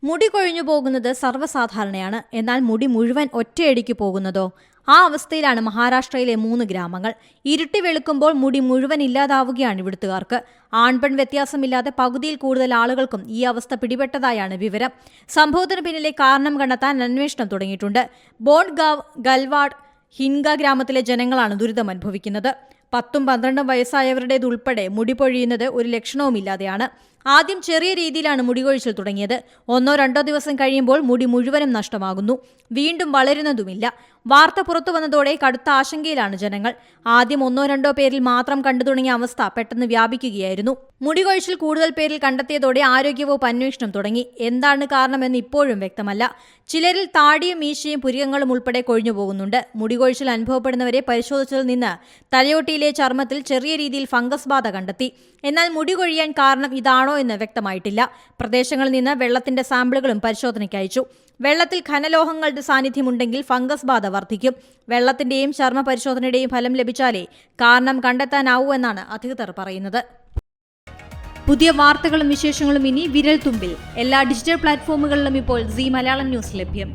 മുടി കൊഴിഞ്ഞു പോകുന്നത് സർവ്വസാധാരണയാണ്. എന്നാൽ മുടി മുഴുവൻ ഒറ്റയടിക്ക് പോകുന്നതോ? ആ അവസ്ഥയിലാണ് മഹാരാഷ്ട്രയിലെ 3 ഗ്രാമങ്ങൾ. ഇരുട്ടി വെളുക്കുമ്പോൾ മുടി മുഴുവൻ ഇല്ലാതാവുകയാണ് ഇവിടുത്തുകാർക്ക്. ആൺപെൺ വ്യത്യാസമില്ലാതെ പകുതിയിൽ കൂടുതൽ ആളുകൾക്കും ഈ അവസ്ഥ പിടിപെട്ടതായാണ് വിവരം. സംഭവത്തിന് പിന്നിലെ കാരണം കണ്ടെത്താൻ അന്വേഷണം തുടങ്ങിയിട്ടുണ്ട്. ബോൺഗാവ്, ഗൽവാഡ്, ഹിൻഗ ഗ്രാമത്തിലെ ജനങ്ങളാണ് ദുരിതം അനുഭവിക്കുന്നത്. 10-12 വയസ്സായവരുടേതുൾപ്പെടെ മുടി പൊഴിയുന്നത് ഒരു ലക്ഷണവുമില്ലാതെയാണ്. ആദ്യം ചെറിയ രീതിയിലാണ് മുടികൊഴിച്ചിൽ തുടങ്ങിയത്. 1-2 ദിവസം കഴിയുമ്പോൾ മുടി മുഴുവനും നഷ്ടമാകുന്നു. വീണ്ടും വളരുന്നതുമില്ല. വാർത്ത പുറത്തു വന്നതോടെ കടുത്ത ആശങ്കയിലാണ് ജനങ്ങൾ. ആദ്യം 1-2 പേരിൽ മാത്രം കണ്ടു തുടങ്ങിയ അവസ്ഥ പെട്ടെന്ന് വ്യാപിക്കുകയായിരുന്നു. മുടികൊഴിച്ചിൽ കൂടുതൽ പേരിൽ കണ്ടെത്തിയതോടെ ആരോഗ്യവകുപ്പ് അന്വേഷണം തുടങ്ങി. എന്താണ് കാരണമെന്ന് ഇപ്പോഴും വ്യക്തമല്ല. ചിലരിൽ താടിയും മീശയും പുരികങ്ങളും ഉൾപ്പെടെ കൊഴിഞ്ഞു പോകുന്നുണ്ട്. മുടികൊഴിച്ചിൽ അനുഭവപ്പെടുന്നവരെ പരിശോധിച്ചതിൽ നിന്ന് തലയോട്ടിയിലെ ചർമ്മത്തിൽ ചെറിയ രീതിയിൽ ഫംഗസ് ബാധ കണ്ടെത്തി. എന്നാൽ മുടി കൊഴിയാൻ കാരണം ഇതാണോ എന്ന് വ്യക്തമായിട്ടില്ല. പ്രദേശങ്ങളിൽ നിന്ന് വെള്ളത്തിന്റെ സാമ്പിളുകളും പരിശോധനയ്ക്ക് അയച്ചു. വെള്ളത്തിൽ ഖനലോഹങ്ങളുടെ സാന്നിധ്യമുണ്ടെങ്കിൽ ഫംഗസ് ബാധ വർദ്ധിക്കും. വെള്ളത്തിന്റെയും ചർമ്മ പരിശോധനയുടെയും ഫലം ലഭിച്ചാലേ കാരണം കണ്ടെത്താനാവൂ എന്നാണ് അധികൃതർ പറയുന്നത്. പുതിയ വാർത്തകളും വിശേഷങ്ങളും ഇനി വിരൽ തുമ്പിൽ. എല്ലാ ഡിജിറ്റൽ പ്ലാറ്റ്ഫോമുകളിലും ഇപ്പോൾ സീ മലയാളം ന്യൂസ് ലഭ്യം.